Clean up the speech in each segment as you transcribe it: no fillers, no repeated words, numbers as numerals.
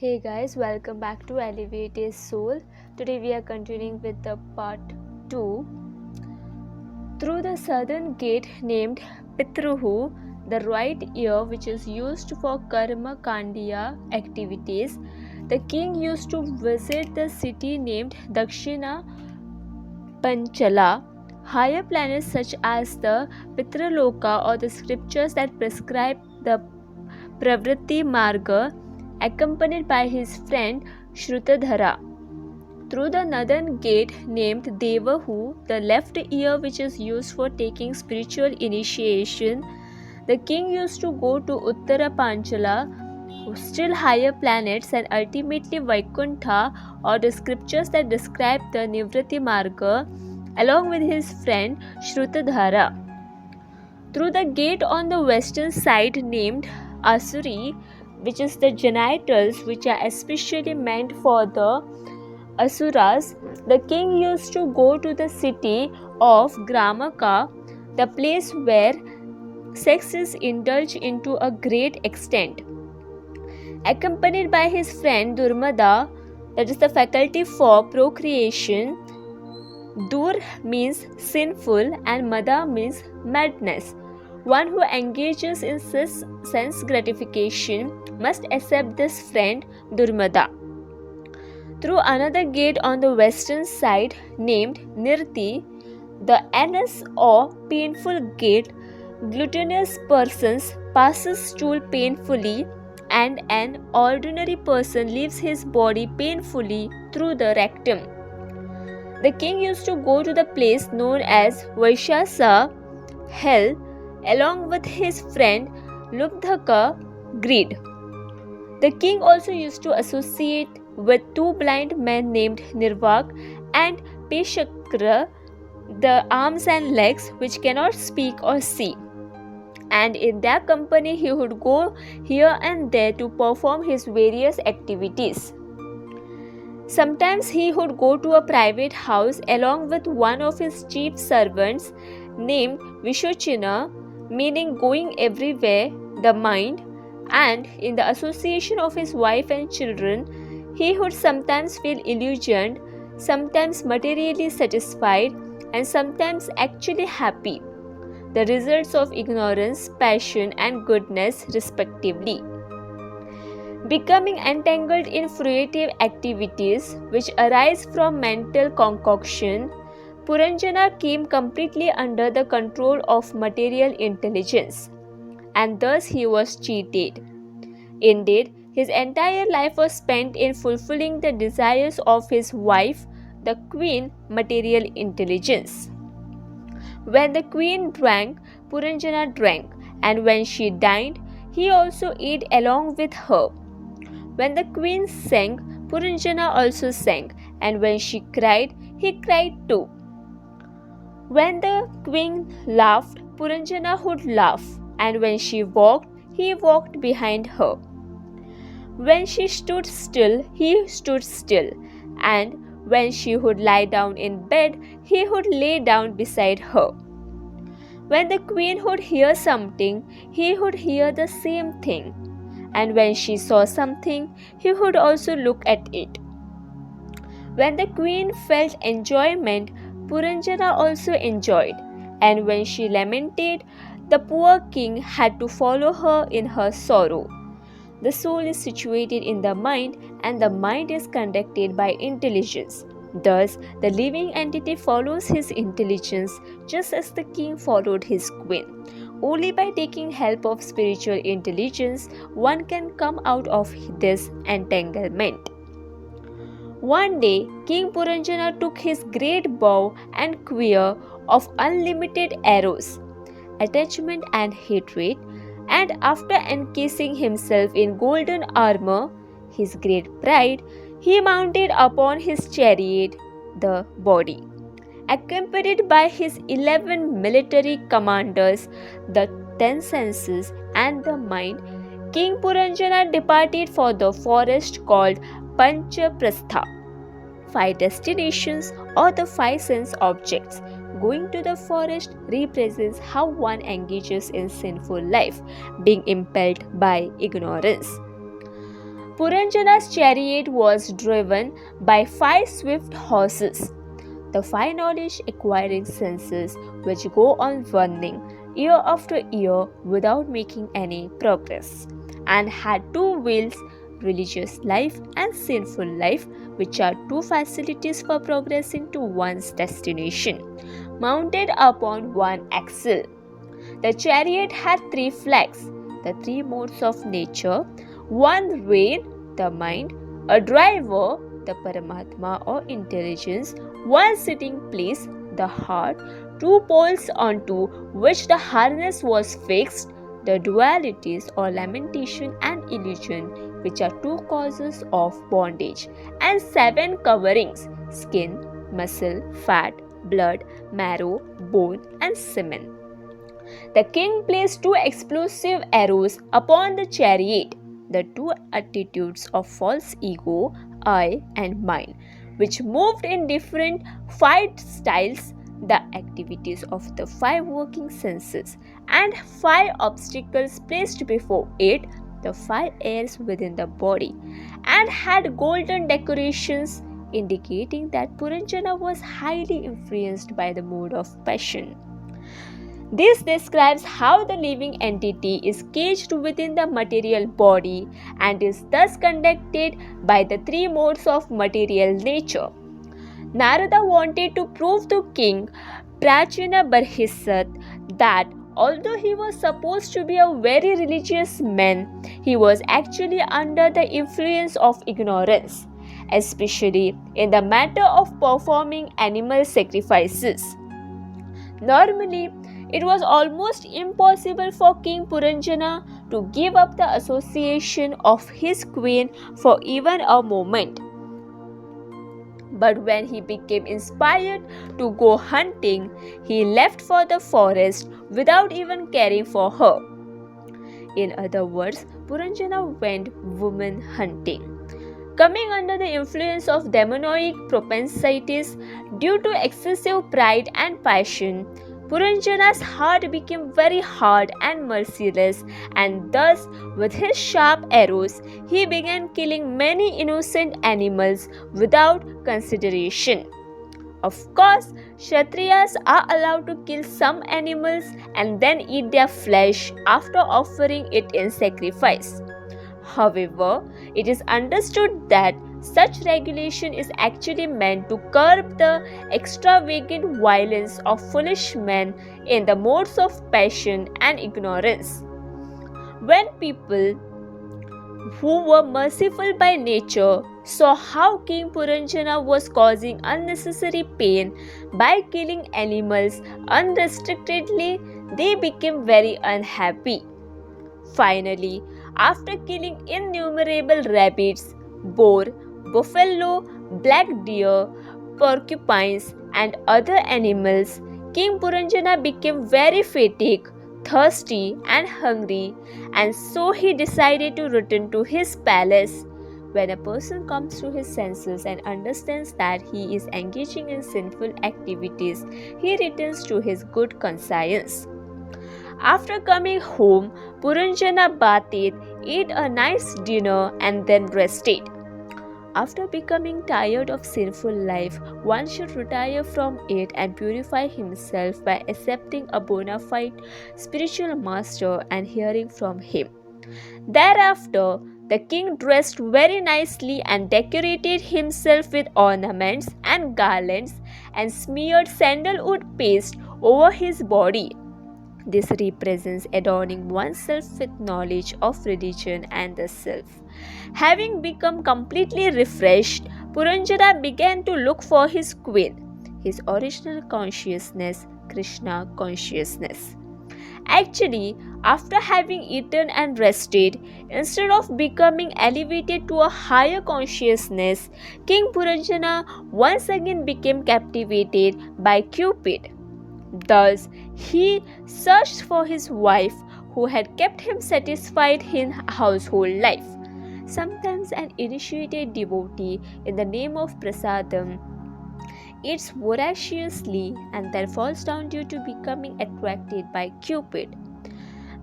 Hey guys, welcome back to Elevate a Soul. Today we are continuing with the part 2. Through the southern gate named Pitruhu, the right ear which is used for karma kandiya activities, the king used to visit the city named Dakshina Panchala. Higher planets such as the Pitraloka or the scriptures that prescribe the Pravritti Marga, accompanied by his friend Shrutadhara. Through the northern gate named Devahu, the left ear which is used for taking spiritual initiation, the king used to go to Uttara Panchala, still higher planets, and ultimately Vaikuntha or the scriptures that describe the Nivritti Marga, along with his friend Shrutadhara. Through the gate on the western side named Asuri, which is the genitals which are especially meant for the Asuras, the king used to go to the city of Gramaka, the place where sex is indulged into a great extent. Accompanied by his friend Durmada, that is the faculty for procreation. Dur means sinful and Mada means madness. One who engages in sense gratification must accept this friend Durmada. Through another gate on the western side named Nirti, the anus or painful gate, gluttonous persons passes stool painfully and an ordinary person leaves his body painfully through the rectum. The king used to go to the place known as Vaishasa, hell, along with his friend Lubdhaka, greed. The king also used to associate with two blind men named Nirvak and Peshakra, the arms and legs which cannot speak or see. And in their company he would go here and there to perform his various activities. Sometimes he would go to a private house along with one of his chief servants named Vishochina, meaning going everywhere, the mind, and in the association of his wife and children, he would sometimes feel illusioned, sometimes materially satisfied, and sometimes actually happy, the results of ignorance, passion, and goodness, respectively. Becoming entangled in fruitive activities which arise from mental concoction, Purañjana came completely under the control of material intelligence, and thus he was cheated. Indeed, his entire life was spent in fulfilling the desires of his wife, the queen, material intelligence. When the queen drank, Purañjana drank, and when she dined, he also ate along with her. When the queen sang, Purañjana also sang, and when she cried, he cried too. When the queen laughed, Purañjana would laugh, and when she walked, he walked behind her. When she stood still, he stood still, and when she would lie down in bed, he would lay down beside her. When the queen would hear something, he would hear the same thing, and when she saw something, he would also look at it. When the queen felt enjoyment, Purañjana also enjoyed, and when she lamented, the poor king had to follow her in her sorrow. The soul is situated in the mind, and the mind is conducted by intelligence. Thus, the living entity follows his intelligence just as the king followed his queen. Only by taking help of spiritual intelligence, one can come out of this entanglement. One day, King Purañjana took his great bow and quiver of unlimited arrows, attachment and hatred, and after encasing himself in golden armor, his great pride, he mounted upon his chariot, the body. Accompanied by his 11 military commanders, the 10 senses, and the mind, King Purañjana departed for the forest called Panchaprastha, 5 destinations or the 5 sense objects. Going to the forest represents how one engages in sinful life, being impelled by ignorance. Purañjana's chariot was driven by 5 swift horses, the 5 knowledge acquiring senses which go on running year after year without making any progress, and had 2 wheels, religious life and sinful life, which are 2 facilities for progressing to one's destination, mounted upon 1 axle. The chariot had 3 flags, the 3 modes of nature, 1 rein, the mind, a driver, the Paramatma or intelligence, 1 sitting place, the heart, 2 poles onto which the harness was fixed, the dualities or lamentation and illusion, which are 2 causes of bondage, and 7 coverings, skin, muscle, fat, blood, marrow, bone, and semen. The king placed 2 explosive arrows upon the chariot, the 2 attitudes of false ego, I and mine, which moved in different 5 styles, the activities of the 5 working senses, and 5 obstacles placed before it, the 5 airs within the body, and had golden decorations, indicating that Purañjana was highly influenced by the mood of passion. This describes how the living entity is caged within the material body and is thus conducted by the 3 modes of material nature. Narada wanted to prove to King Prācīnabarhi that although he was supposed to be a very religious man, he was actually under the influence of ignorance, especially in the matter of performing animal sacrifices. Normally, it was almost impossible for King Purañjana to give up the association of his queen for even a moment. But when he became inspired to go hunting, he left for the forest without even caring for her. In other words, Purañjana went woman hunting. Coming under the influence of demonic propensities due to excessive pride and passion, Purañjana's heart became very hard and merciless, and thus, with his sharp arrows, he began killing many innocent animals without consideration. Of course, Kshatriyas are allowed to kill some animals and then eat their flesh after offering it in sacrifice. However, it is understood that such regulation is actually meant to curb the extravagant violence of foolish men in the modes of passion and ignorance. When people who were merciful by nature saw how King Purañjana was causing unnecessary pain by killing animals unrestrictedly, they became very unhappy. Finally, after killing innumerable rabbits, boar, buffalo, black deer, porcupines, and other animals, King Purañjana became very fatigued, thirsty, and hungry, and so he decided to return to his palace. When a person comes to his senses and understands that he is engaging in sinful activities, he returns to his good conscience. After coming home, Purañjana bathed, ate a nice dinner, and then rested. After becoming tired of sinful life, one should retire from it and purify himself by accepting a bona fide spiritual master and hearing from him. Thereafter, the king dressed very nicely and decorated himself with ornaments and garlands and smeared sandalwood paste over his body. This represents adorning oneself with knowledge of religion and the self. Having become completely refreshed, Purañjana began to look for his queen, his original consciousness, Krishna consciousness. Actually, after having eaten and rested, instead of becoming elevated to a higher consciousness, King Purañjana once again became captivated by Cupid. Thus, he searched for his wife who had kept him satisfied in household life. Sometimes an initiated devotee in the name of Prasadam eats voraciously and then falls down due to becoming attracted by Cupid.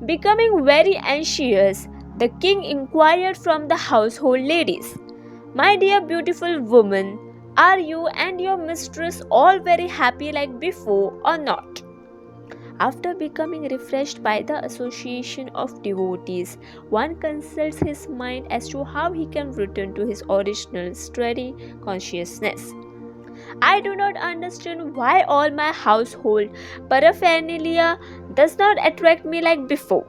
Becoming very anxious, The king inquired from the household ladies, "My dear beautiful woman, are you and your mistress all very happy like before or not?" After becoming refreshed by the association of devotees, one consults his mind as to how he can return to his original steady consciousness. "I do not understand why all my household paraphernalia does not attract me like before.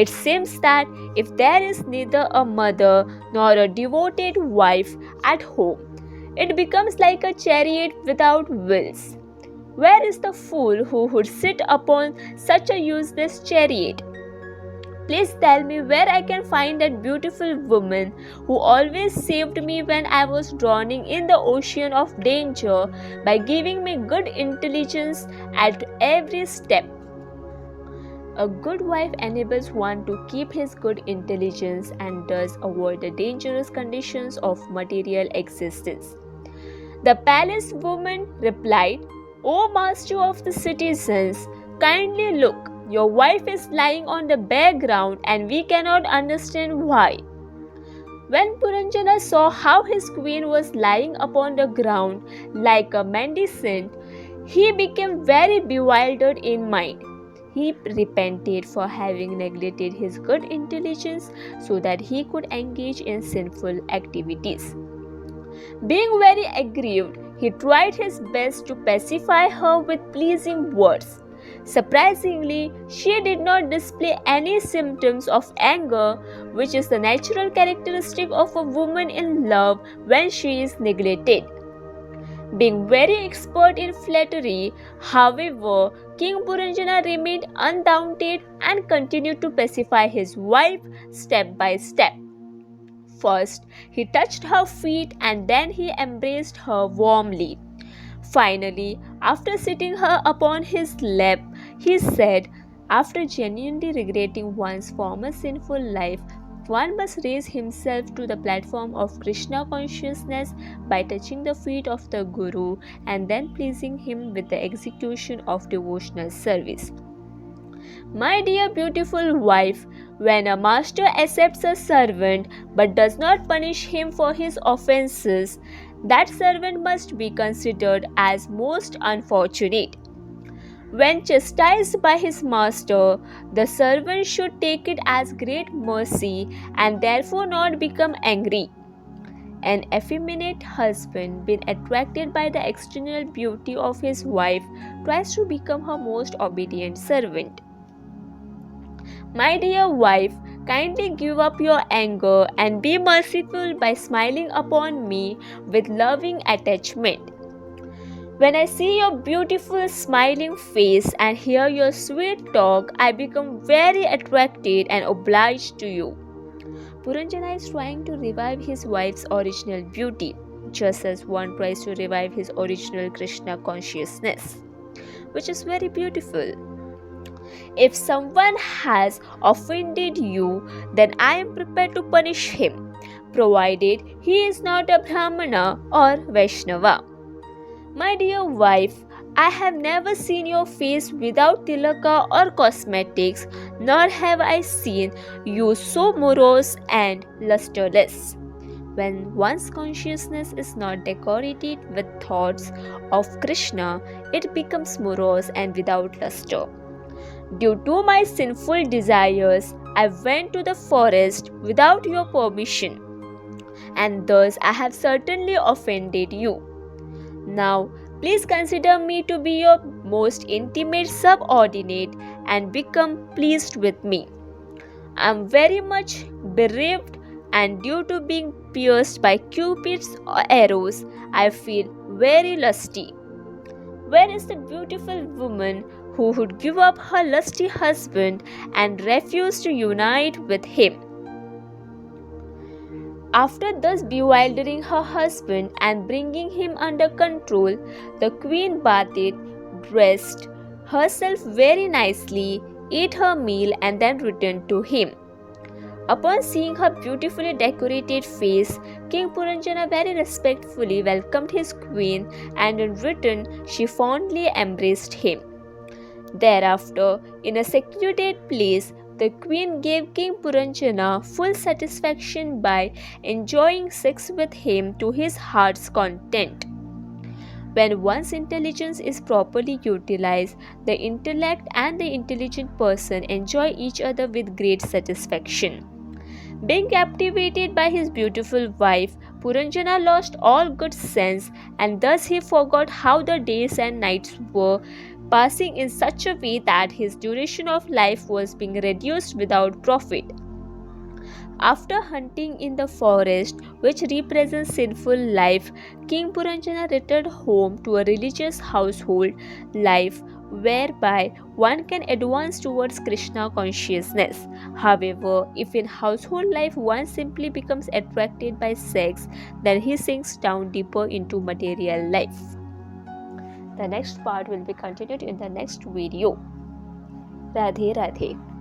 It seems that if there is neither a mother nor a devoted wife at home, it becomes like a chariot without wheels. Where is the fool who would sit upon such a useless chariot? Please tell me where I can find that beautiful woman who always saved me when I was drowning in the ocean of danger by giving me good intelligence at every step." A good wife enables one to keep his good intelligence and thus avoid the dangerous conditions of material existence. The palace woman replied, "O master of the citizens, kindly look. Your wife is lying on the bare ground and we cannot understand why." When Purañjana saw how his queen was lying upon the ground like a mendicant, he became very bewildered in mind. He repented for having neglected his good intelligence so that he could engage in sinful activities. Being very aggrieved, he tried his best to pacify her with pleasing words. Surprisingly, she did not display any symptoms of anger, which is the natural characteristic of a woman in love when she is neglected. Being very expert in flattery, however, King Purañjana remained undaunted and continued to pacify his wife step by step. First, he touched her feet and then he embraced her warmly. Finally, after sitting her upon his lap, he said, "After genuinely regretting one's former sinful life, one must raise himself to the platform of Krishna consciousness by touching the feet of the Guru and then pleasing him with the execution of devotional service." My dear beautiful wife, when a master accepts a servant but does not punish him for his offenses, that servant must be considered as most unfortunate. When chastised by his master, the servant should take it as great mercy and therefore not become angry. An effeminate husband, being attracted by the external beauty of his wife, tries to become her most obedient servant. My dear wife, kindly give up your anger and be merciful by smiling upon me with loving attachment. When I see your beautiful smiling face and hear your sweet talk, I become very attracted and obliged to you. Purañjana is trying to revive his wife's original beauty, just as one tries to revive his original Krishna consciousness, which is very beautiful. If someone has offended you, then I am prepared to punish him, provided he is not a Brahmana or Vaishnava. My dear wife, I have never seen your face without tilaka or cosmetics, nor have I seen you so morose and lusterless. When one's consciousness is not decorated with thoughts of Krishna, it becomes morose and without luster. Due to my sinful desires, I went to the forest without your permission, and thus I have certainly offended you. Now, please consider me to be your most intimate subordinate and become pleased with me. I am very much bereaved, and due to being pierced by Cupid's arrows, I feel very lusty. Where is the beautiful woman who would give up her lusty husband and refuse to unite with him?" After thus bewildering her husband and bringing him under control, the queen bathed, dressed herself very nicely, ate her meal, and then returned to him. Upon seeing her beautifully decorated face, King Purañjana very respectfully welcomed his queen, and in return she fondly embraced him. Thereafter, in a secluded place, The queen gave King Purañjana full satisfaction by enjoying sex with him to his heart's content. When one's intelligence is properly utilized, the intellect and the intelligent person enjoy each other with great satisfaction. Being captivated by his beautiful wife, Purañjana lost all good sense, and thus he forgot how the days and nights were passing in such a way that his duration of life was being reduced without profit. After hunting in the forest, which represents sinful life, King Purañjana returned home to a religious household life whereby one can advance towards Krishna consciousness. However, if in household life one simply becomes attracted by sex, then he sinks down deeper into material life. The next part will be continued in the next video. Radhe Radhe.